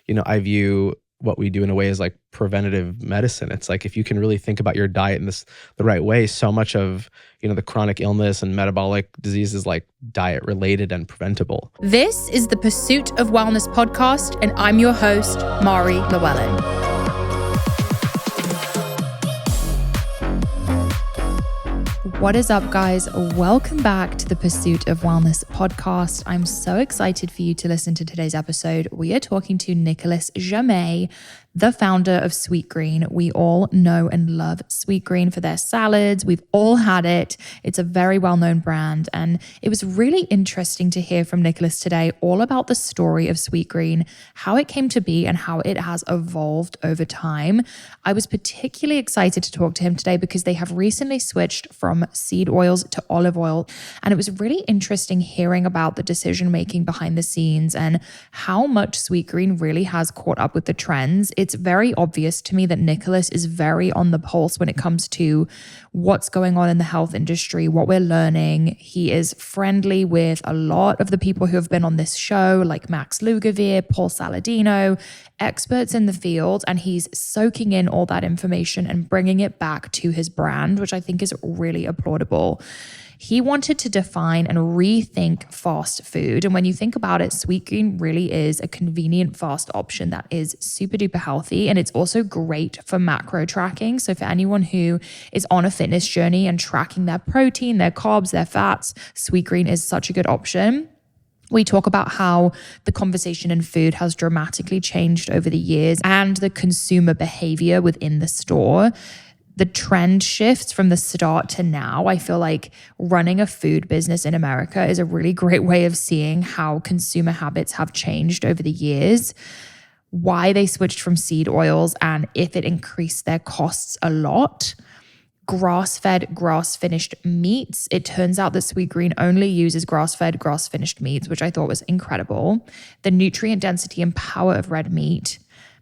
I view what we do in a way as like preventative medicine. It's like if you can really think about your diet in the right way, so much of the chronic illness and metabolic disease is like diet related and preventable. This is the Pursuit of Wellness podcast, and I'm your host, Mari Llewellyn. What is up, guys? Welcome back to the Pursuit of Wellness podcast. I'm so excited for you to listen to today's episode. We are talking to Nicholas Jammet, the founder of Sweetgreen. We all know and love Sweetgreen for their salads. We've all had it. It's a very well-known brand. And it was really interesting to hear from Nicholas today all about the story of Sweetgreen, how it came to be and how it has evolved over time. I was particularly excited to talk to him today because they have recently switched from seed oils to olive oil. And it was really interesting hearing about the decision-making behind the scenes and how much Sweetgreen really has caught up with the trends. It's very obvious to me that Nicholas is very on the pulse when it comes to what's going on in the health industry, what we're learning. He is friendly with a lot of the people who have been on this show, like Max Lugavere, Paul Saladino, experts in the field, and he's soaking in all that information and bringing it back to his brand, which I think is really applaudable. He wanted to define and rethink fast food. And when you think about it, Sweetgreen really is a convenient fast option that is super duper healthy. And it's also great for macro tracking. So for anyone who is on a fitness journey and tracking their protein, their carbs, their fats, Sweetgreen is such a good option. We talk about how the conversation in food has dramatically changed over the years and the consumer behavior within the store. The trend shifts from the start to now. I feel like running a food business in America is a really great way of seeing how consumer habits have changed over the years, why they switched from seed oils, and if it increased their costs a lot. Grass-fed, grass-finished meats. It turns out that Sweetgreen only uses grass-fed, grass-finished meats, which I thought was incredible. The nutrient density and power of red meat.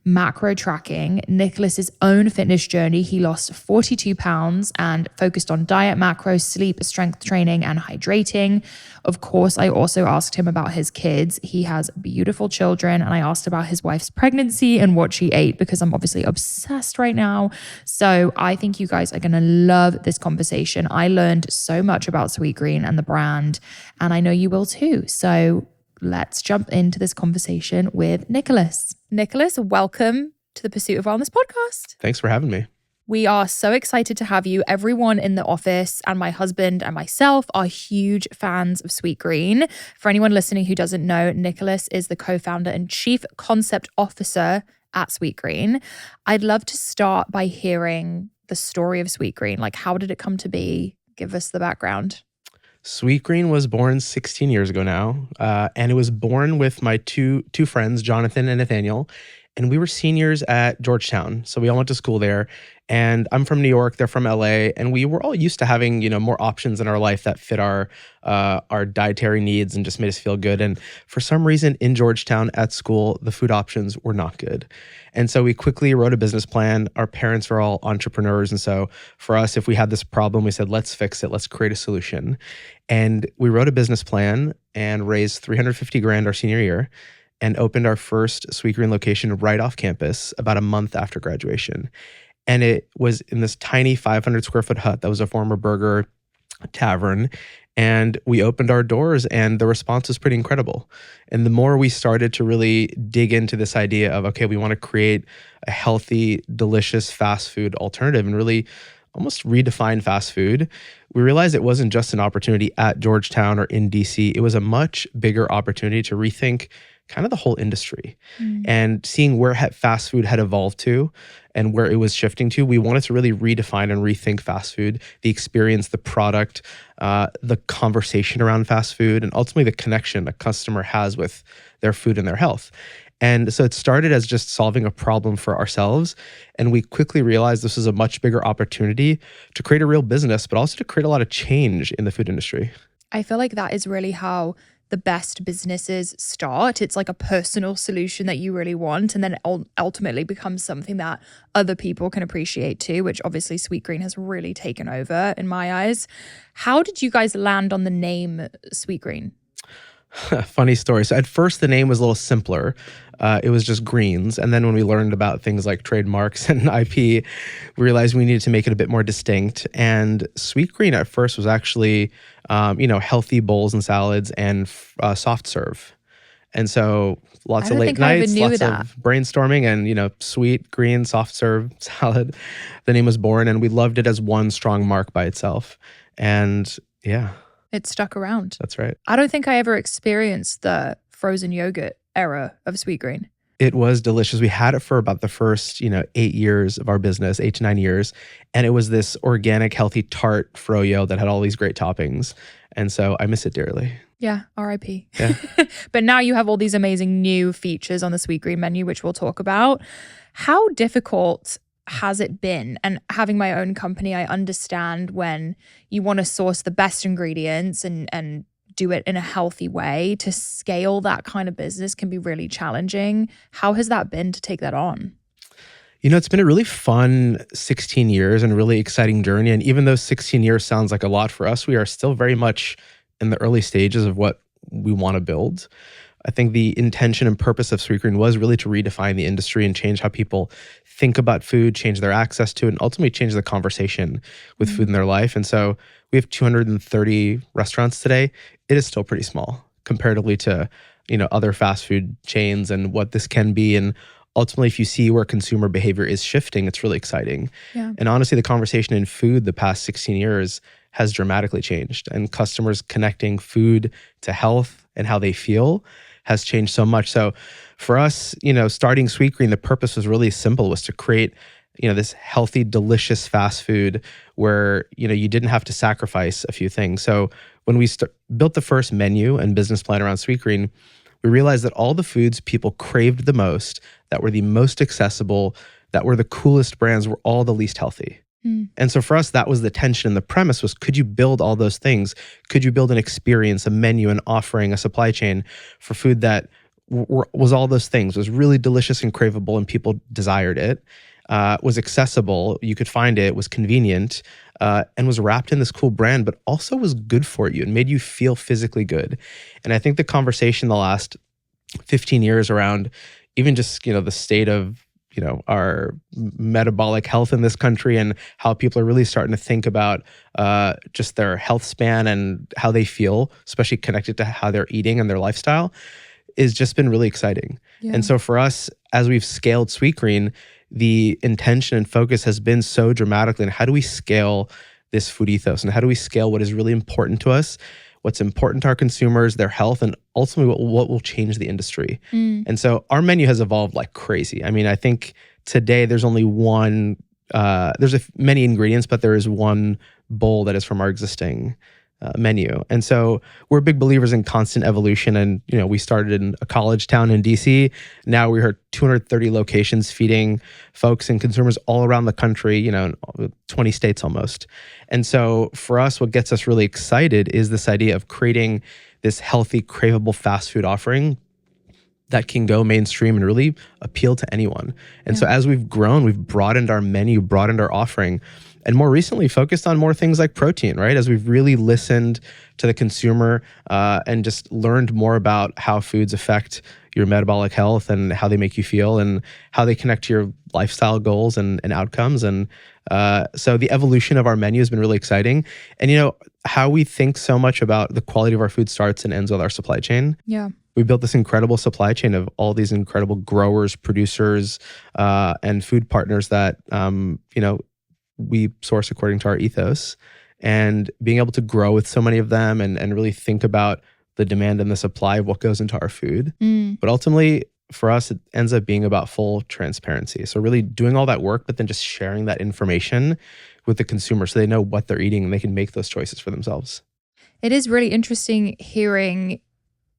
Macro tracking, Nicholas's own fitness journey. He lost 42 pounds and focused on diet, macros, sleep, strength training, and hydrating. Of course, I also asked him about his kids. He has beautiful children, and I asked about his wife's pregnancy and what she ate because I'm obviously obsessed right now. So I think you guys are going to love this conversation. I learned so much about Sweetgreen and the brand, and I know you will too. So let's jump into this conversation with Nicholas. Nicholas, welcome to the Pursuit of Wellness podcast. Thanks for having me. We are so excited to have you. Everyone in the office and my husband and myself are huge fans of Sweetgreen. For anyone listening who doesn't know, Nicholas is the co-founder and chief concept officer at Sweetgreen. I'd love to start by hearing the story of Sweetgreen. Like, how did it come to be? Give us the background. Sweetgreen was born 16 years ago now, and it was born with my two friends, Jonathan and Nathaniel, and we were seniors at Georgetown. So we all went to school there, and I'm from New York, they're from LA, and we were all used to having, more options in our life that fit our dietary needs and just made us feel good. And for some reason in Georgetown at school, the food options were not good. And so we quickly wrote a business plan. Our parents are all entrepreneurs. And so for us, if we had this problem, we said, let's fix it. Let's create a solution. And we wrote a business plan and raised $350,000 our senior year and opened our first Sweetgreen location right off campus about a month after graduation. And it was in this tiny 500 square foot hut that was a former burger tavern. And we opened our doors and the response was pretty incredible. And the more we started to really dig into this idea of, okay, we want to create a healthy, delicious fast food alternative and really almost redefine fast food, we realized it wasn't just an opportunity at Georgetown or in DC. It was a much bigger opportunity to rethink kind of the whole industry and seeing where fast food had evolved to and where it was shifting to. We wanted to really redefine and rethink fast food, the experience, the product, the conversation around fast food, and ultimately the connection a customer has with their food and their health. And so it started as just solving a problem for ourselves. And we quickly realized this was a much bigger opportunity to create a real business, but also to create a lot of change in the food industry. I feel like that is really how the best businesses start. It's like a personal solution that you really want, and then it ultimately becomes something that other people can appreciate too, which obviously Sweetgreen has really taken over in my eyes. How did you guys land on the name Sweetgreen? Funny story. So at first the name was a little simpler. it was just greens. And then when we learned about things like trademarks and IP, we realized we needed to make it a bit more distinct. And Sweetgreen at first was actually, healthy bowls and salads and soft serve. And so lots I of don't late think I even nights, knew lots that. of brainstorming and, sweet, green, soft serve salad. The name was born and we loved it as one strong mark by itself. And yeah, It stuck around. that's right. I don't think I ever experienced the frozen yogurt era of Sweetgreen. It was delicious. We had it for about the first, 8 years of our business, 8 to 9 years. And it was this organic, healthy tart froyo that had all these great toppings. And so I miss it dearly. Yeah, RIP. Yeah. But now you have all these amazing new features on the Sweetgreen menu, which we'll talk about. How difficult has it been? And having my own company, I understand when you want to source the best ingredients and do it in a healthy way, to scale that kind of business can be really challenging. How has that been to take that on? It's been a really fun 16 years and a really exciting journey. And even though 16 years sounds like a lot for us, we are still very much in the early stages of what we want to build. I think the intention and purpose of Sweetgreen was really to redefine the industry and change how people think about food, change their access to it, and ultimately change the conversation with food in their life. And so we have 230 restaurants today. It is still pretty small comparatively to, other fast food chains and what this can be. And ultimately, if you see where consumer behavior is shifting, it's really exciting. Yeah. And honestly, the conversation in food the past 16 years has dramatically changed. And customers connecting food to health and how they feel has changed so much. So for us, starting Sweetgreen, the purpose was really simple, was to create, this healthy, delicious fast food where, you didn't have to sacrifice a few things. So when we built the first menu and business plan around Sweetgreen, we realized that all the foods people craved the most, that were the most accessible, that were the coolest brands, were all the least healthy. And so for us, that was the tension. And the premise was, could you build all those things? Could you build an experience, a menu, an offering, a supply chain for food that was all those things, was really delicious and craveable and people desired it, was accessible, you could find it, was convenient, and was wrapped in this cool brand, but also was good for you and made you feel physically good. And I think the conversation the last 15 years around even just, the state of, our metabolic health in this country and how people are really starting to think about just their health span and how they feel, especially connected to how they're eating and their lifestyle, is just been really exciting. Yeah. And so for us, as we've scaled Sweetgreen, the intention and focus has been so dramatically on how do we scale this food ethos and how do we scale what is really important to us, what's important to our consumers, their health, and ultimately what will change the industry. And so our menu has evolved like crazy. I mean, I think today there's only one, there's many ingredients, but there is one bowl that is from our existing menu. And so we're big believers in constant evolution. And, we started in a college town in DC. Now we are 230 locations feeding folks and consumers all around the country, in 20 states almost. And so for us, what gets us really excited is this idea of creating this healthy, craveable fast food offering that can go mainstream and really appeal to anyone. And so as we've grown, we've broadened our menu, broadened our offering, and more recently focused on more things like protein, right? As we've really listened to the consumer and just learned more about how foods affect your metabolic health and how they make you feel and how they connect to your lifestyle goals and outcomes. And so the evolution of our menu has been really exciting. And, how we think so much about the quality of our food starts and ends with our supply chain. Yeah. We built this incredible supply chain of all these incredible growers, producers, and food partners that, we source according to our ethos. And being able to grow with so many of them and really think about the demand and the supply of what goes into our food. But ultimately, for us, it ends up being about full transparency. So really doing all that work, but then just sharing that information with the consumer so they know what they're eating and they can make those choices for themselves. It is really interesting hearing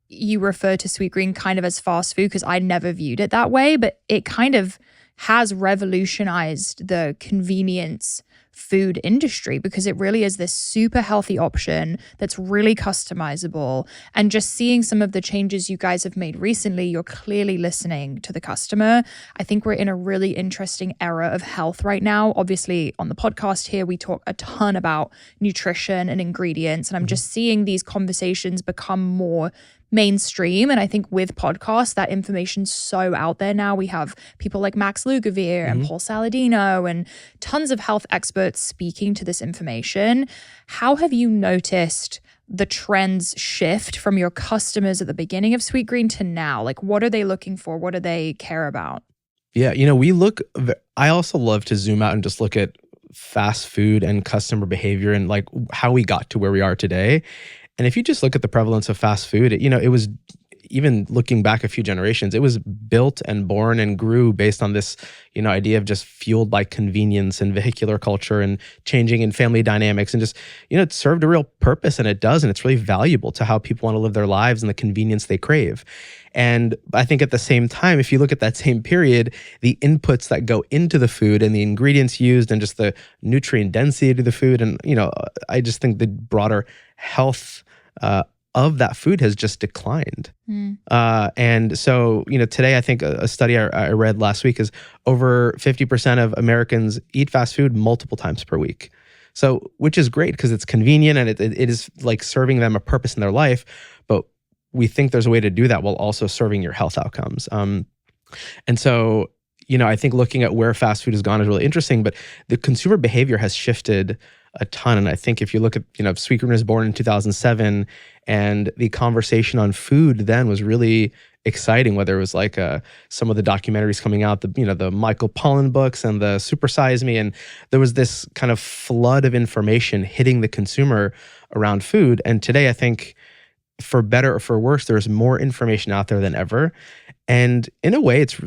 you refer to Sweetgreen kind of as fast food, because I never viewed it that way, but it kind of has revolutionized the convenience food industry, because it really is this super healthy option that's really customizable. And just seeing some of the changes you guys have made recently, you're clearly listening to the customer. I think we're in a really interesting era of health right now. Obviously, on the podcast here, we talk a ton about nutrition and ingredients, and I'm just seeing these conversations become more mainstream. And I think with podcasts, that information's so out there now. We have people like Max Lugavere and Paul Saladino and tons of health experts speaking to this information. How have you noticed the trends shift from your customers at the beginning of Sweetgreen to now? Like, what are they looking for? What do they care about? Yeah, I also love to zoom out and just look at fast food and customer behavior and like how we got to where we are today. And if you just look at the prevalence of fast food, it was, even looking back a few generations, it was built and born and grew based on this, idea of just fueled by convenience and vehicular culture and changing in family dynamics, and just, it served a real purpose, and it does, and it's really valuable to how people want to live their lives and the convenience they crave. And I think at the same time, if you look at that same period, the inputs that go into the food and the ingredients used and just the nutrient density of the food, and, I just think the broader health of that food has just declined. And so, today I think a study I read last week is over 50% of Americans eat fast food multiple times per week. So, which is great because it's convenient and it is like serving them a purpose in their life. But we think there's a way to do that while also serving your health outcomes. And so, I think looking at where fast food has gone is really interesting, but the consumer behavior has shifted a ton. And I think if you look at, Sweetgreen was born in 2007, and the conversation on food then was really exciting, whether it was like some of the documentaries coming out, the Michael Pollan books and the Super Size Me. And there was this kind of flood of information hitting the consumer around food. And today, I think, for better or for worse, there's more information out there than ever. And in a way, it's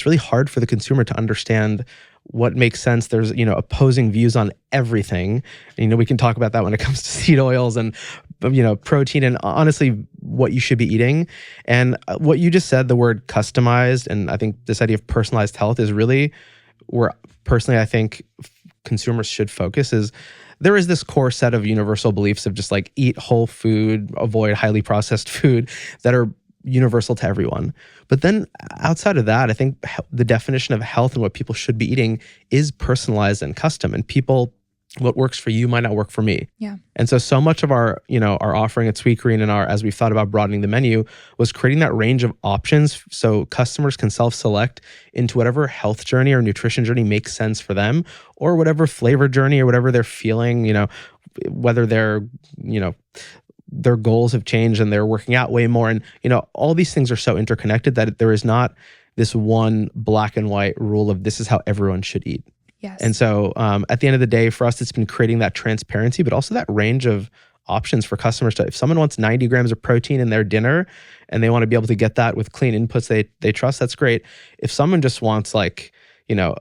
really hard for the consumer to understand what makes sense. There's, opposing views on everything. And, we can talk about that when it comes to seed oils and, protein and honestly what you should be eating. And what you just said, the word customized, and I think this idea of personalized health is really where personally I think consumers should focus. Is there is this core set of universal beliefs of just like eat whole food, avoid highly processed food that are universal to everyone. But then outside of that, I think the definition of health and what people should be eating is personalized and custom. And what works for you might not work for me. Yeah. And so much of our offering at Sweetgreen and as we've thought about broadening the menu was creating that range of options so customers can self-select into whatever health journey or nutrition journey makes sense for them, or whatever flavor journey or whatever they're feeling, whether they're, their goals have changed and they're working out way more. And, all these things are so interconnected that there is not this one black and white rule of this is how everyone should eat. Yes. And so at the end of the day, for us, it's been creating that transparency, but also that range of options for customers. If someone wants 90 grams of protein in their dinner and they want to be able to get that with clean inputs they trust, that's great. If someone just wants like, a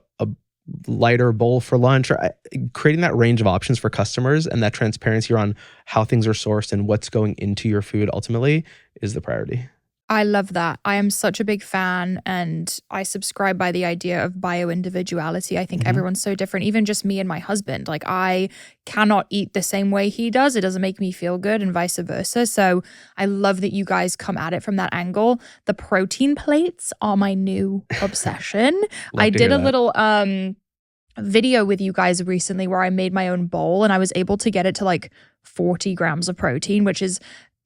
lighter bowl for lunch, or creating that range of options for customers and that transparency around how things are sourced and what's going into your food ultimately is the priority. I love that. I am such a big fan, and I subscribe by the idea of bio-individuality. I think everyone's so different, even just me and my husband. Like, I cannot eat the same way he does. It doesn't make me feel good, and vice versa. So I love that you guys come at it from that angle. The protein plates are my new obsession. I did a little video with you guys recently where I made my own bowl, and I was able to get it to like 40 grams of protein, which is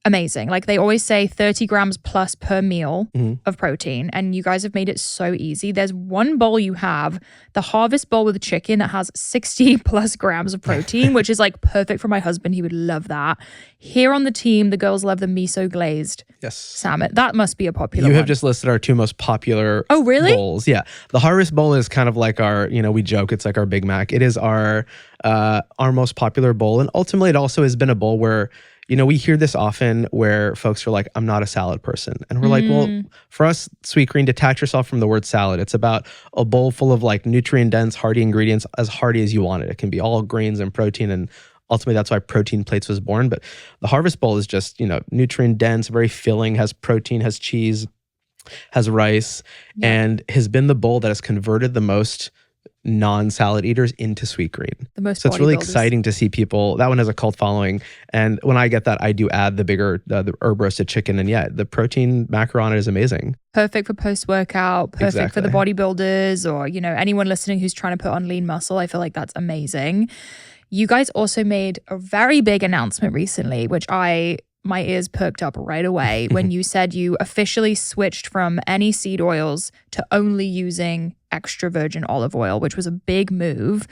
amazing. Like, they always say 30 grams plus per meal of protein, and you guys have made it so easy. There's one bowl you have, the Harvest Bowl with chicken, that has 60 plus grams of protein, which is like perfect for my husband. He would love that. Here on the team, the girls love the miso glazed salmon. That must be a popular one. You have just listed our two most popular bowls. Yeah. The Harvest Bowl is kind of like our, we joke, it's like our Big Mac. It is our most popular bowl. And ultimately, it also has been a bowl where we hear this often where folks are like, I'm not a salad person. And we're like, well, for us, Sweetgreen, detach yourself from the word salad. It's about a bowl full of like nutrient dense, hearty ingredients, as hearty as you want it. It can be all grains and protein. And ultimately, that's why Protein Plates was born. But the Harvest Bowl is just, nutrient dense, very filling, has protein, has cheese, has rice, and has been the bowl that has converted the most non-salad eaters into Sweetgreen. So it's really exciting to see people. That one has a cult following, and when I get that, I do add the herb roasted chicken, and the protein macro on it is amazing. Perfect for post-workout, perfect for the bodybuilders, or anyone listening who's trying to put on lean muscle. I feel like that's amazing. You guys also made a very big announcement recently, which I my ears perked up right away when you said you officially switched from any seed oils to only using extra virgin olive oil, which was a big move.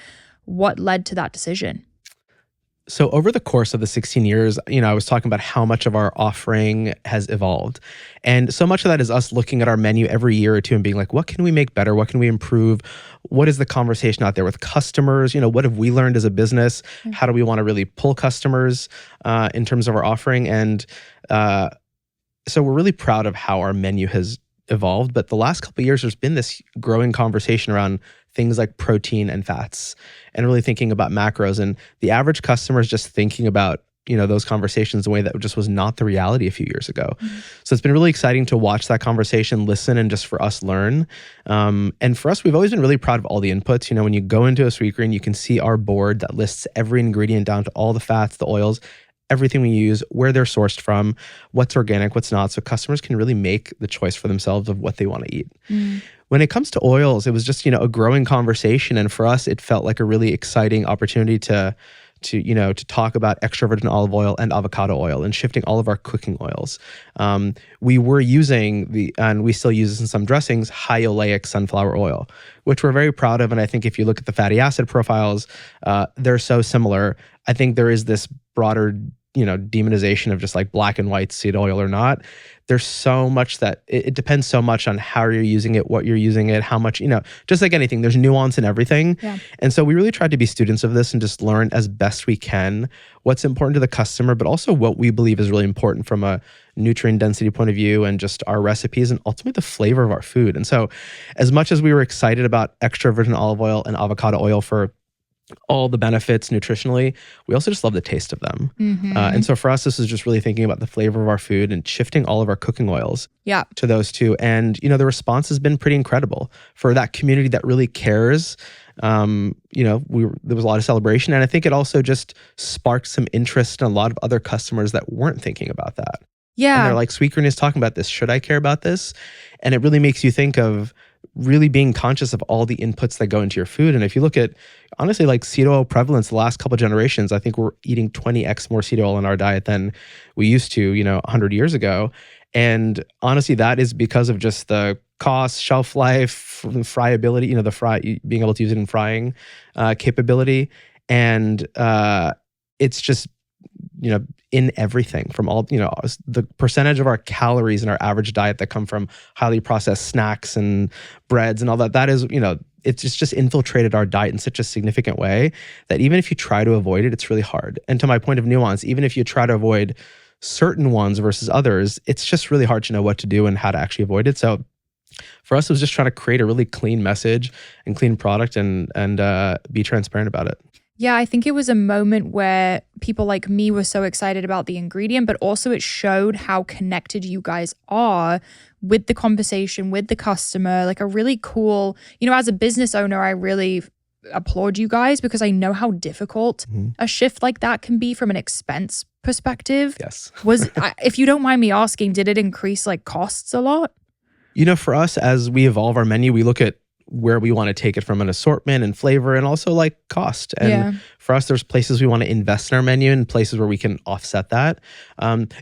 What led to that decision? So over the course of the 16 years, I was talking about how much of our offering has evolved. And so much of that is us looking at our menu every year or two and being like, what can we make better? What can we improve? What is the conversation out there with customers? What have we learned as a business? How do we want to really pull customers in terms of our offering? And so we're really proud of how our menu has evolved. But the last couple of years, there's been this growing conversation around things like protein and fats and really thinking about macros. And the average customer is just thinking about, those conversations in a way that just was not the reality a few years ago. So it's been really exciting to watch that conversation, listen, and just for us learn. And for us, we've always been really proud of all the inputs. When you go into a Sweetgreen, you can see our board that lists every ingredient down to all the fats, the oils, everything we use, where they're sourced from, what's organic, what's not. So customers can really make the choice for themselves of what they want to eat. When it comes to oils, it was just, a growing conversation. And for us, it felt like a really exciting opportunity to talk about extra virgin olive oil and avocado oil and shifting all of our cooking oils. We were using and we still use this in some dressings, high oleic sunflower oil, which we're very proud of. And I think if you look at the fatty acid profiles, they're so similar. I think there is this broader, demonization of just like black and white seed oil or not. There's so much that it depends so much on how you're using it, what you're using it, how much, just like anything, there's nuance in everything. Yeah. And so we really tried to be students of this and just learn as best we can what's important to the customer, but also what we believe is really important from a nutrient density point of view and just our recipes and ultimately the flavor of our food. And so as much as we were excited about extra virgin olive oil and avocado oil for all the benefits nutritionally, we also just love the taste of them. And so for us, this is just really thinking about the flavor of our food and shifting all of our cooking oils to those two. And, the response has been pretty incredible for that community that really cares. There was a lot of celebration. And I think it also just sparked some interest in a lot of other customers that weren't thinking about that. Yeah. And they're like, Sweetgreen is talking about this. Should I care about this? And it really makes you think of really being conscious of all the inputs that go into your food. And if you look at, honestly, like seed oil prevalence the last couple of generations, I think we're eating 20x more seed oil in our diet than we used to, 100 years ago. And honestly, that is because of just the cost, shelf life, friability, being able to use it in frying capability. And it's just, in everything from all, the percentage of our calories in our average diet that come from highly processed snacks and breads and all that, that is, it's just infiltrated our diet in such a significant way that even if you try to avoid it, it's really hard. And to my point of nuance, even if you try to avoid certain ones versus others, it's just really hard to know what to do and how to actually avoid it. So for us, it was just trying to create a really clean message and clean product and be transparent about it. Yeah, I think it was a moment where people like me were so excited about the ingredient, but also it showed how connected you guys are with the conversation, with the customer, like a really cool, as a business owner, I really applaud you guys because I know how difficult a shift like that can be from an expense perspective. Yes. If you don't mind me asking, did it increase like costs a lot? For us, as we evolve our menu, we look at where we want to take it from an assortment and flavor and also like cost. And for us, there's places we want to invest in our menu and places where we can offset that.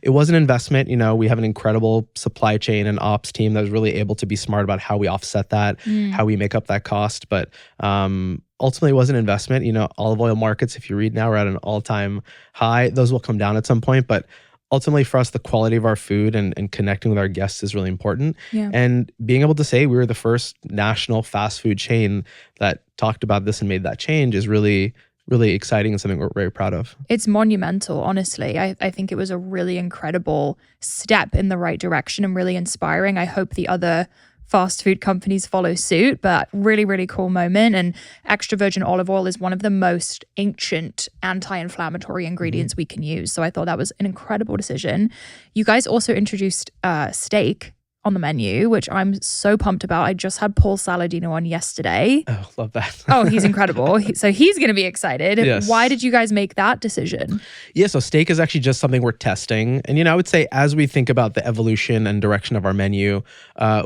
It was an investment. We have an incredible supply chain and ops team that was really able to be smart about how we offset that, how we make up that cost. But ultimately, it was an investment. Olive oil markets, if you read now, are at an all-time high. Those will come down at some point, but ultimately for us, the quality of our food and connecting with our guests is really important. Yeah. And being able to say we were the first national fast food chain that talked about this and made that change is really, really exciting and something we're very proud of. It's monumental, honestly. I think it was a really incredible step in the right direction and really inspiring. I hope the other fast food companies follow suit, but really, really cool moment. And extra virgin olive oil is one of the most ancient anti-inflammatory ingredients we can use. So I thought that was an incredible decision. You guys also introduced steak on the menu, which I'm so pumped about. I just had Paul Saladino on yesterday. Oh, love that. Oh, he's incredible. So he's going to be excited. Yes. Why did you guys make that decision? Yeah, so steak is actually just something we're testing. And, I would say as we think about the evolution and direction of our menu,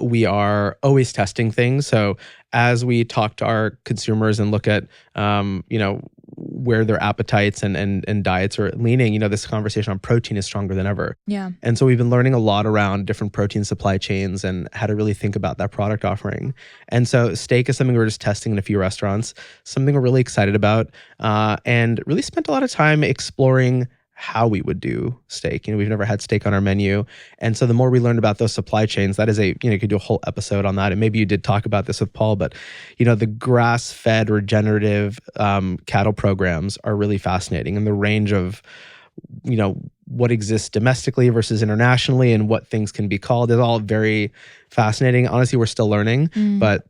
we are always testing things. So as we talk to our consumers and look at, where their appetites and diets are leaning, this conversation on protein is stronger than ever. Yeah. And so we've been learning a lot around different protein supply chains and how to really think about that product offering. And so steak is something we're just testing in a few restaurants, something we're really excited about, and really spent a lot of time exploring how we would do steak. We've never had steak on our menu. And so the more we learn about those supply chains, that is you could do a whole episode on that. And maybe you did talk about this with Paul, but the grass-fed regenerative cattle programs are really fascinating. And the range of, what exists domestically versus internationally and what things can be called is all very fascinating. Honestly, we're still learning, but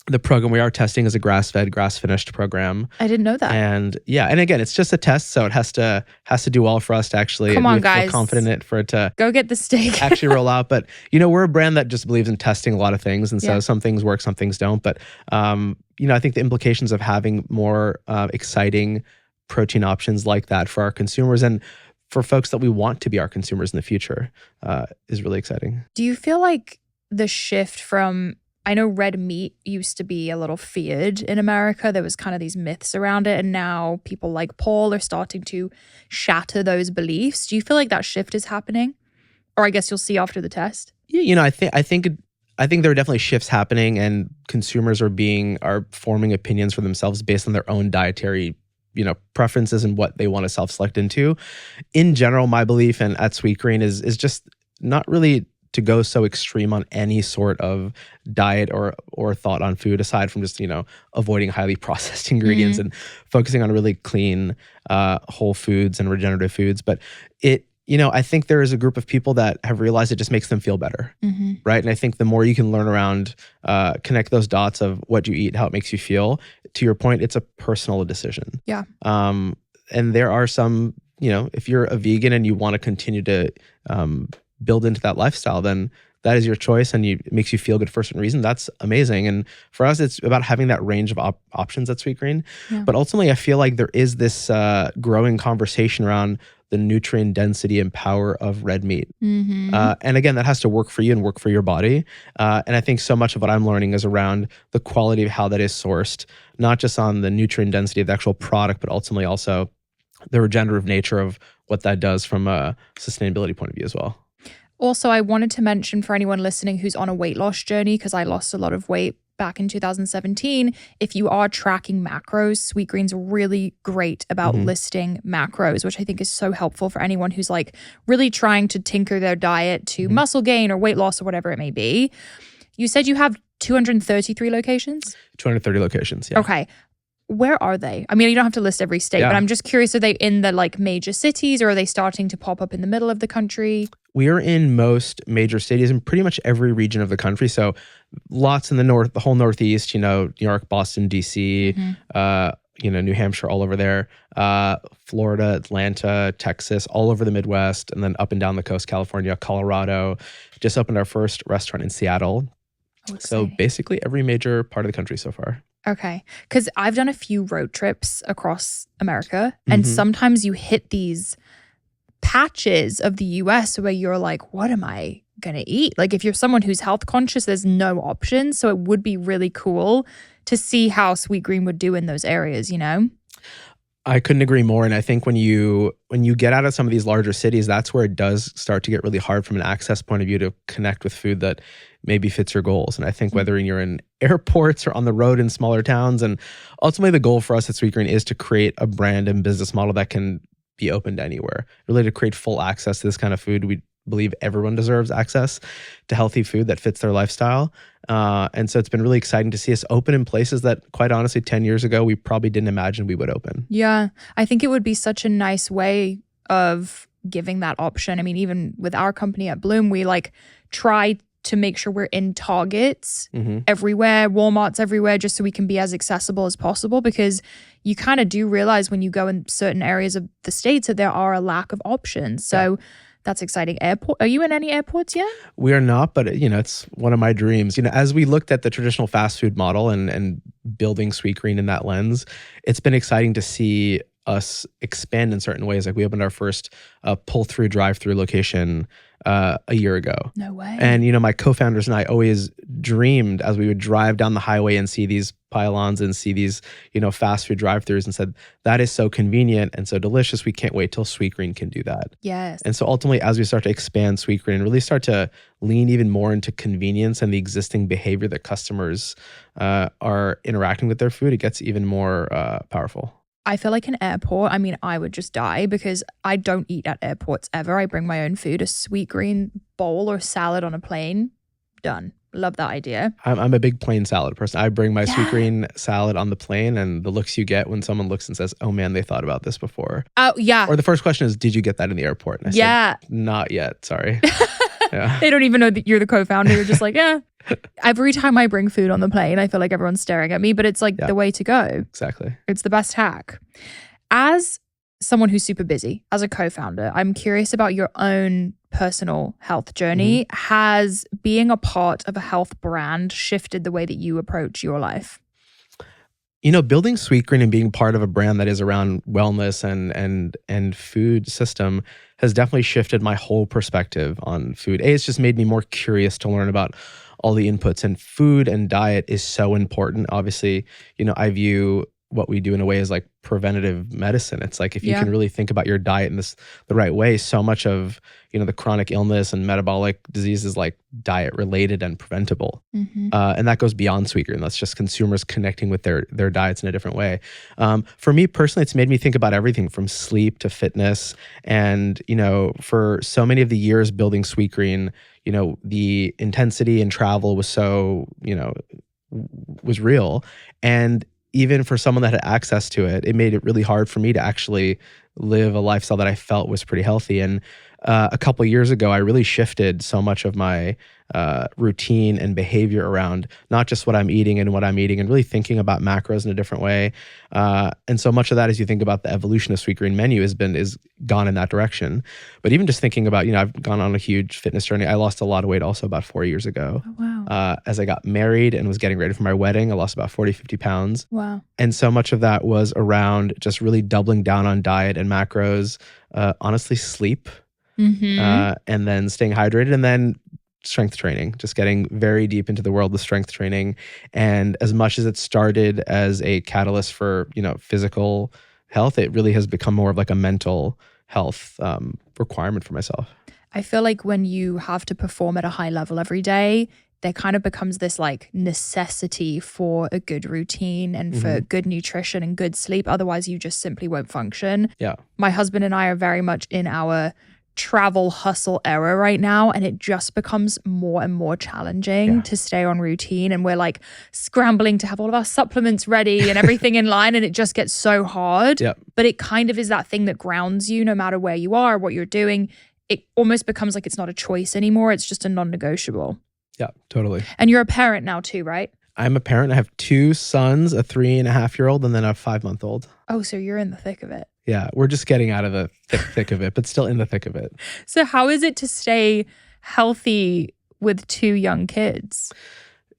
the program we are testing is a grass-fed, grass-finished program. I didn't know that. And and again, it's just a test, so it has to do well for us to actually Come on, guys. feel confident in it for it to go get the steak. actually roll out. But we're a brand that just believes in testing a lot of things, and so some things work, some things don't. But I think the implications of having more exciting protein options like that for our consumers and for folks that we want to be our consumers in the future is really exciting. Do you feel like the shift from, I know red meat used to be a little feared in America. There was kind of these myths around it. And now people like Paul are starting to shatter those beliefs. Do you feel like that shift is happening? Or I guess you'll see after the test. Yeah, I think there are definitely shifts happening, and consumers are forming opinions for themselves based on their own dietary preferences and what they want to self-select into. In general, my belief and at Sweetgreen is just not really to go so extreme on any sort of diet or thought on food, aside from just avoiding highly processed ingredients and focusing on really clean whole foods and regenerative foods. But I think there is a group of people that have realized it just makes them feel better, right? And I think the more you can learn around, connect those dots of what you eat, how it makes you feel, to your point, it's a personal decision. Yeah. And there are some, if you're a vegan and you want to continue to build into that lifestyle, then that is your choice, and it makes you feel good for a certain reason. That's amazing. And for us, it's about having that range of options at Sweetgreen. Yeah. But ultimately, I feel like there is this growing conversation around the nutrient density and power of red meat. And again, that has to work for you and work for your body. And I think so much of what I'm learning is around the quality of how that is sourced, not just on the nutrient density of the actual product, but ultimately also the regenerative nature of what that does from a sustainability point of view as well. Also, I wanted to mention for anyone listening who's on a weight loss journey, because I lost a lot of weight back in 2017, if you are tracking macros, Sweetgreen's really great about listing macros, which I think is so helpful for anyone who's like really trying to tinker their diet to muscle gain or weight loss or whatever it may be. You said you have 233 locations? 230 locations, yeah. Okay. Where are they? I mean, you don't have to list every state, but I'm just curious, are they in the like major cities, or are they starting to pop up in the middle of the country? We are in most major cities in pretty much every region of the country. So lots in the north, the whole Northeast, New York, Boston, DC, New Hampshire, all over there, Florida, Atlanta, Texas, all over the Midwest, and then up and down the coast, California, Colorado. Just opened our first restaurant in Seattle. Oh, so basically every major part of the country so far. Okay. Because I've done a few road trips across America, and sometimes you hit these patches of the US where you're like, what am I going to eat? Like if you're someone who's health conscious, there's no options. So it would be really cool to see how Sweetgreen would do in those areas, I couldn't agree more. And I think when you get out of some of these larger cities, that's where it does start to get really hard from an access point of view to connect with food that maybe fits your goals. And I think whether you're in airports or on the road in smaller towns, and ultimately the goal for us at Sweetgreen is to create a brand and business model that can be open to anywhere, really to create full access to this kind of food. We believe everyone deserves access to healthy food that fits their lifestyle. And so it's been really exciting to see us open in places that, quite honestly, 10 years ago, we probably didn't imagine we would open. Yeah, I think it would be such a nice way of giving that option. I mean, even with our company at Bloom, we like try to make sure we're in Targets everywhere, Walmarts everywhere, just so we can be as accessible as possible, because you kind of do realize when you go in certain areas of the States that there are a lack of options. So that's exciting. Are you in any airports yet? We are not, but it's one of my dreams. As we looked at the traditional fast food model and building Sweetgreen in that lens, it's been exciting to see us expand in certain ways. Like we opened our first pull-through drive-through location a year ago. No way. And, my co-founders and I always dreamed as we would drive down the highway and see these pylons and see these, fast food drive-thrus and said, that is so convenient and so delicious. We can't wait till Sweetgreen can do that. Yes. And so ultimately, as we start to expand Sweetgreen and really start to lean even more into convenience and the existing behavior that customers are interacting with their food, it gets even more powerful. I feel like an airport, I would just die because I don't eat at airports ever. I bring my own food, a Sweetgreen bowl or salad on a plane. Done. Love that idea. I'm a big plain salad person. I bring my Sweetgreen salad on the plane, and the looks you get when someone looks and says, oh man, they thought about this before. Oh, yeah. Or the first question is, did you get that in the airport? And I said, not yet, sorry. Yeah. They don't even know that you're the co-founder. You're just like, yeah. Every time I bring food on the plane, I feel like everyone's staring at me, but it's like the way to go. Exactly. It's the best hack. As someone who's super busy, as a co-founder, I'm curious about your own personal health journey. Has being a part of a health brand shifted the way that you approach your life? Building Sweetgreen and being part of a brand that is around wellness and food system has definitely shifted my whole perspective on food. It's just made me more curious to learn about all the inputs, and food and diet is so important. Obviously, I view what we do in a way as like preventative medicine. It's like if you can really think about your diet in the right way, so much of the chronic illness and metabolic disease is like diet related and preventable. And that goes beyond Sweetgreen. That's just consumers connecting with their diets in a different way. For me personally, it's made me think about everything from sleep to fitness. And for so many of the years building Sweetgreen, the intensity and travel was so was real. And even for someone that had access to it, it made it really hard for me to actually live a lifestyle that I felt was pretty healthy. And a couple of years ago, I really shifted so much of my routine and behavior around not just what I'm eating and really thinking about macros in a different way. And so much of that, as you think about the evolution of Sweetgreen menu, is gone in that direction. But even just thinking about, I've gone on a huge fitness journey. I lost a lot of weight also about 4 years ago. Oh, wow. As I got married and was getting ready for my wedding, I lost about 40, 50 pounds. Wow. And so much of that was around just really doubling down on diet and macros, honestly, sleep, and then staying hydrated, and then strength training, just getting very deep into the world of strength training. And as much as it started as a catalyst for, physical health, it really has become more of like a mental health requirement for myself. I feel like when you have to perform at a high level every day, there kind of becomes this like necessity for a good routine and for good nutrition and good sleep. Otherwise, you just simply won't function. Yeah. My husband and I are very much in our travel hustle era right now, and it just becomes more and more challenging to stay on routine, and we're like scrambling to have all of our supplements ready and everything in line, and it just gets so hard. But it kind of is that thing that grounds you no matter where you are, what you're doing. It almost becomes like it's not a choice anymore. It's just a non-negotiable. Yeah, totally. And you're a parent now too, right? I'm a parent. I have 2 sons, a 3.5-year-old, and then a 5-month-old. Oh, so you're in the thick of it. Yeah, we're just getting out of the thick of it, but still in the thick of it. So how is it to stay healthy with 2 young kids?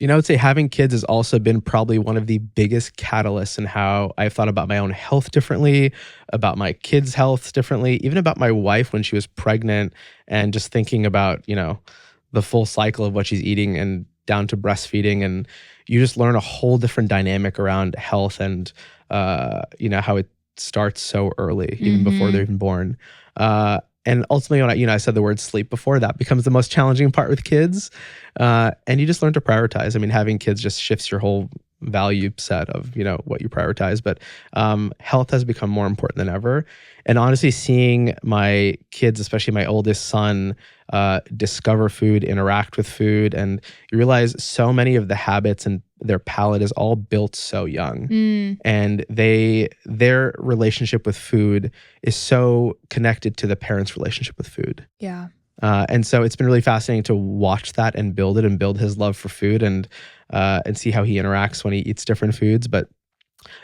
I would say having kids has also been probably one of the biggest catalysts in how I've thought about my own health differently, about my kids' health differently, even about my wife when she was pregnant, and just thinking about, the full cycle of what she's eating and down to breastfeeding. And you just learn a whole different dynamic around health and, how it starts so early, even before they're even born. And ultimately, when I said the word sleep before, that becomes the most challenging part with kids. And you just learn to prioritize. I mean, having kids just shifts your whole value set of, what you prioritize. But health has become more important than ever. And honestly, seeing my kids, especially my oldest son, discover food, interact with food, and you realize so many of the habits and their palate is all built so young. And their relationship with food is so connected to the parents' relationship with food. Yeah. And so it's been really fascinating to watch that and build it and build his love for food and see how he interacts when he eats different foods. But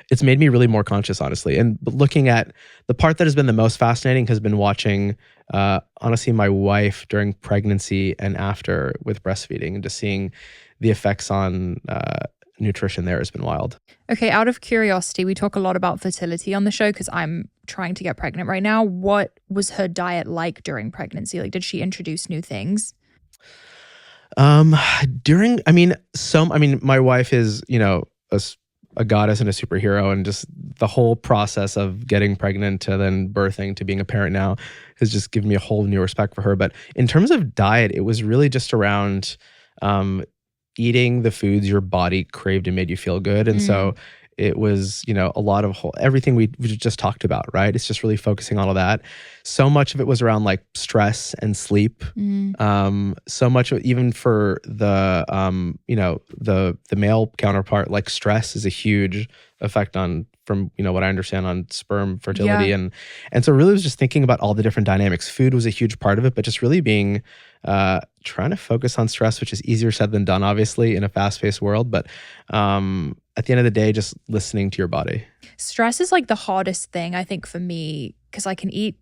it's made me really more conscious, honestly. And looking at the part that has been the most fascinating has been watching, honestly, my wife during pregnancy and after with breastfeeding, and just seeing the effects on nutrition there has been wild. Okay, out of curiosity, we talk a lot about fertility on the show because I'm trying to get pregnant right now. What was her diet like during pregnancy? Like, did she introduce new things? My wife is, a goddess and a superhero, and just the whole process of getting pregnant to then birthing to being a parent now has just given me a whole new respect for her. But in terms of diet, it was really just around eating the foods your body craved and made you feel good. And so it was, a lot of everything we just talked about, right? It's just really focusing on all that. So much of it was around like stress and sleep. So much of, even for the, the male counterpart, like stress is a huge effect from what I understand, on sperm fertility. Yeah. And so really was just thinking about all the different dynamics. Food was a huge part of it, but just really being, trying to focus on stress, which is easier said than done, obviously, in a fast-paced world. But at the end of the day, just listening to your body. Stress is like the hardest thing, I think, for me, because I can eat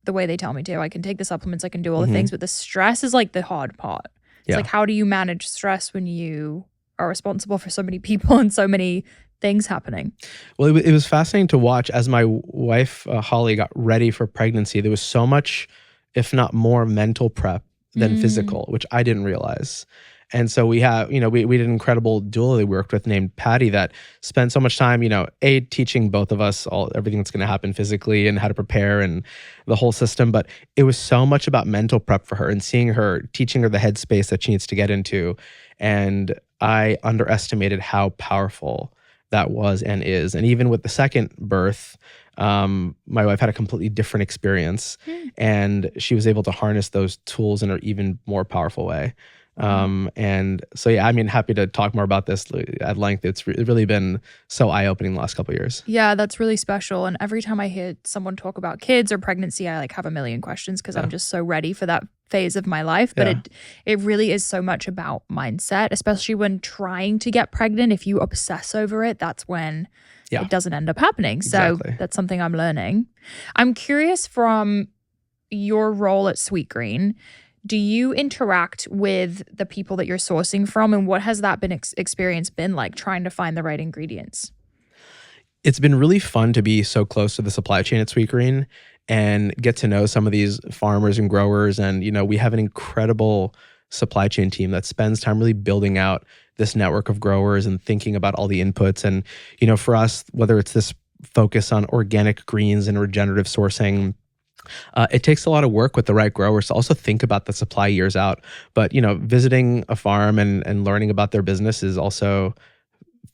the way they tell me to. I can take the supplements, I can do all the things, but the stress is like the hard part. It's like, how do you manage stress when you are responsible for so many people and so many things happening? Well, it was fascinating to watch as my wife, Holly, got ready for pregnancy. There was so much, if not more, mental prep than physical, which I didn't realize. And so we have, we did an incredible doula we worked with named Patty that spent so much time, teaching both of us everything that's going to happen physically and how to prepare and the whole system. But it was so much about mental prep for her and teaching her the headspace that she needs to get into. And I underestimated how powerful that was and is. And even with the second birth, my wife had a completely different experience, and she was able to harness those tools in an even more powerful way. And so, happy to talk more about this at length. It's really been so eye-opening the last couple of years. Yeah, that's really special. And every time I hear someone talk about kids or pregnancy, I have a million questions because I'm just so ready for that phase of my life. But it really is so much about mindset, especially when trying to get pregnant. If you obsess over it, that's when it doesn't end up happening. So that's something I'm learning. I'm curious, from your role at Sweetgreen, do you interact with the people that you're sourcing from, and what has that experience been like, trying to find the right ingredients? It's been really fun to be so close to the supply chain at Sweetgreen and get to know some of these farmers and growers. And, we have an incredible supply chain team that spends time really building out this network of growers and thinking about all the inputs. And, for us, whether it's this focus on organic greens and regenerative sourcing, it takes a lot of work with the right growers to also think about the supply years out. But, visiting a farm and learning about their business is also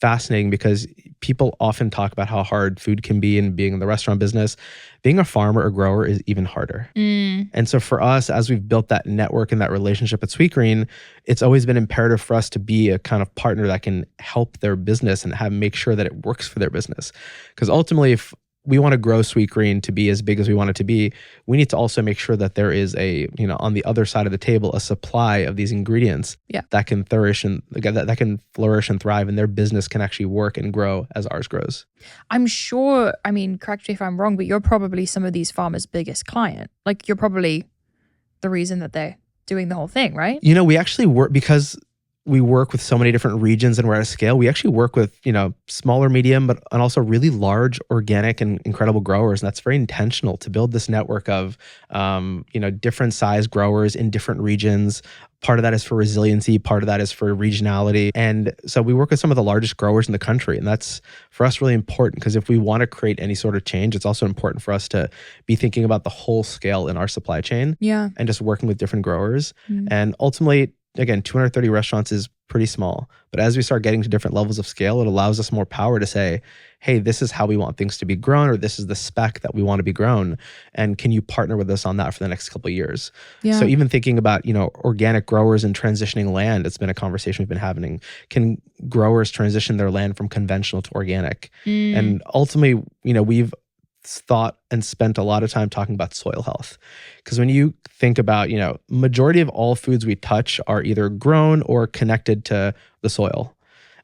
fascinating, because people often talk about how hard food can be and being in the restaurant business. Being a farmer or grower is even harder. And so for us, as we've built that network and that relationship at Sweetgreen, it's always been imperative for us to be a kind of partner that can help their business and make sure that it works for their business. Because ultimately, if we want to grow Sweetgreen to be as big as we want it to be, we need to also make sure that there is on the other side of the table, a supply of these ingredients that can flourish and thrive, and their business can actually work and grow as ours grows. I'm sure, correct me if I'm wrong, but you're probably some of these farmers' biggest client. Like, you're probably the reason that they're doing the whole thing, right? We actually work, because we work with so many different regions and we're at a scale. We actually work with, smaller, medium, and also really large organic and incredible growers. And that's very intentional to build this network of, different size growers in different regions. Part of that is for resiliency. Part of that is for regionality. And so we work with some of the largest growers in the country. And that's, for us, really important, because if we want to create any sort of change, it's also important for us to be thinking about the whole scale in our supply chain. And just working with different growers. And ultimately, again, 230 restaurants is pretty small. But as we start getting to different levels of scale, it allows us more power to say, hey, this is how we want things to be grown, or this is the spec that we want to be grown. And can you partner with us on that for the next couple of years? So even thinking about, organic growers and transitioning land, it's been a conversation we've been having. Can growers transition their land from conventional to organic? And ultimately, we've thought and spent a lot of time talking about soil health. Because when you think about, majority of all foods we touch are either grown or connected to the soil.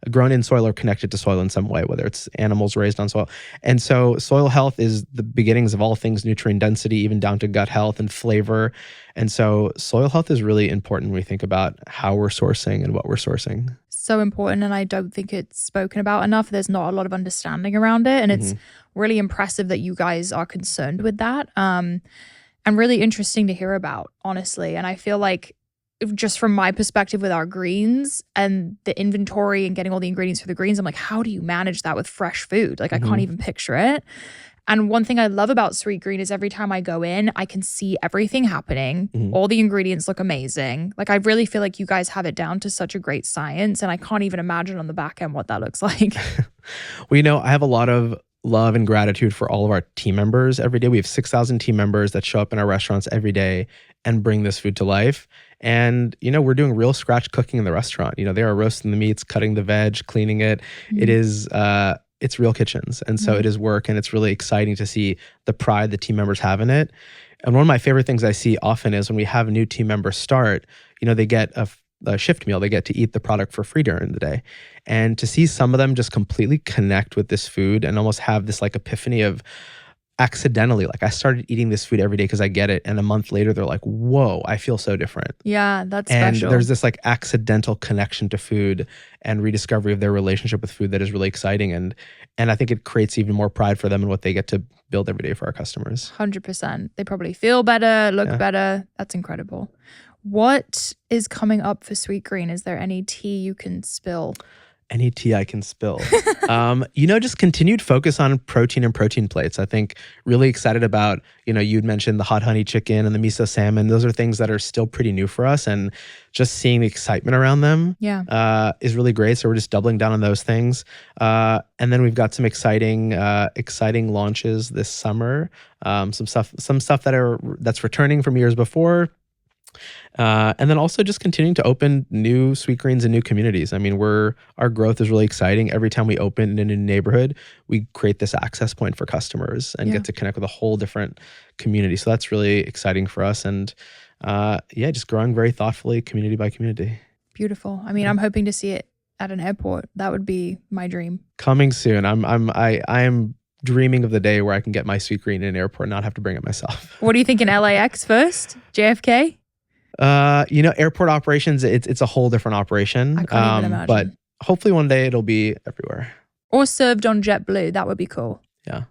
Grown in soil or connected to soil in some way, whether it's animals raised on soil. And so soil health is the beginnings of all things nutrient density, even down to gut health and flavor. And so soil health is really important when we think about how we're sourcing and what we're sourcing. so important, and I don't think it's spoken about enough. There's not a lot of understanding around it, and it's really impressive that you guys are concerned with that. And really interesting to hear about, honestly. And I feel like just from my perspective with our greens and the inventory and getting all the ingredients for the greens, I'm like, how do you manage that with fresh food? Like I can't even picture it. And one thing I love about Sweetgreen is every time I go in, I can see everything happening. All the ingredients look amazing. Like I really feel like you guys have it down to such a great science, and I can't even imagine on the back end what that looks like. Well, I have a lot of love and gratitude for all of our team members every day. We have 6,000 team members that show up in our restaurants every day and bring this food to life. And, we're doing real scratch cooking in the restaurant. They are roasting the meats, cutting the veg, cleaning it. It is, it's real kitchens. And so it is work, and it's really exciting to see the pride the team members have in it. And one of my favorite things I see often is when we have new team members start, they get a shift meal. They get to eat the product for free during the day. And to see some of them just completely connect with this food and almost have this like epiphany of accidentally, like I started eating this food every day because I get it. And a month later, they're like, whoa, I feel so different. Yeah, that's and special. There's this like accidental connection to food and rediscovery of their relationship with food that is really exciting. And I think it creates even more pride for them in what they get to build every day for our customers. 100%. They probably feel better, look better. That's incredible. What is coming up for Sweetgreen? Is there any tea you can spill? Any tea I can spill. Just continued focus on protein and protein plates. I think really excited about, you'd mentioned the hot honey chicken and the miso salmon. Those are things that are still pretty new for us, and just seeing the excitement around them is really great. So we're just doubling down on those things. And then we've got some exciting launches this summer. Some stuff that's returning from years before. And then also just continuing to open new Sweetgreens in new communities. I mean, our growth is really exciting. Every time we open in a new neighborhood, we create this access point for customers and get to connect with a whole different community. So that's really exciting for us. And just growing very thoughtfully, community by community. Beautiful. I mean, I'm hoping to see it at an airport. That would be my dream. Coming soon. I am dreaming of the day where I can get my Sweetgreen in an airport and not have to bring it myself. What do you think, in LAX first? JFK? Airport operations, it's a whole different operation. I can't even imagine. But hopefully one day it'll be everywhere. Or served on JetBlue. That would be cool. Yeah.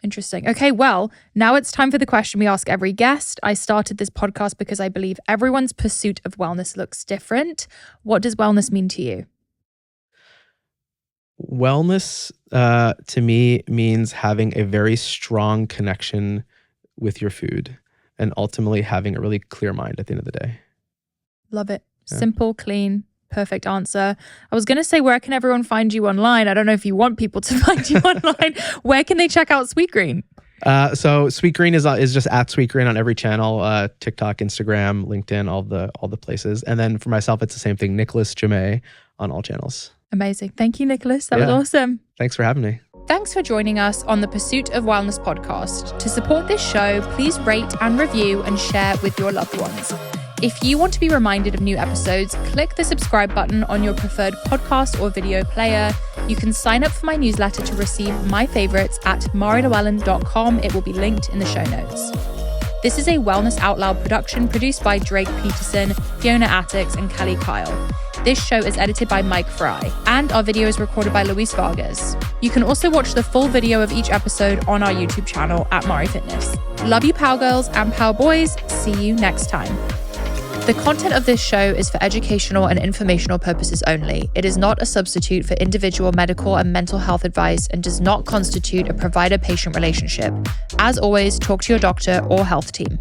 Interesting. Okay, well, now it's time for the question we ask every guest. I started this podcast because I believe everyone's pursuit of wellness looks different. What does wellness mean to you? Wellness, to me, means having a very strong connection with your food and ultimately having a really clear mind at the end of the day. Love it. Yeah. Simple, clean, perfect answer. I was going to say, where can everyone find you online? I don't know if you want people to find you online. Where can they check out Sweetgreen? So Sweetgreen is just at Sweetgreen on every channel, TikTok, Instagram, LinkedIn, all the places. And then for myself, it's the same thing, Nicholas Jammet on all channels. Amazing. Thank you, Nicholas. That was awesome. Thanks for having me. Thanks for joining us on the Pursuit of Wellness podcast. To support this show, please rate and review and share with your loved ones. If you want to be reminded of new episodes, click the subscribe button on your preferred podcast or video player. You can sign up for my newsletter to receive my favorites at marilewellyn.com. It will be linked in the show notes. This is a Wellness Out Loud production produced by Drake Peterson, Fiona Attucks, and Kelly Kyle. This show is edited by Mike Fry, and our video is recorded by Luis Vargas. You can also watch the full video of each episode on our YouTube channel at Mari Fitness. Love you, Power Girls and Power Boys. See you next time. The content of this show is for educational and informational purposes only. It is not a substitute for individual medical and mental health advice and does not constitute a provider-patient relationship. As always, talk to your doctor or health team.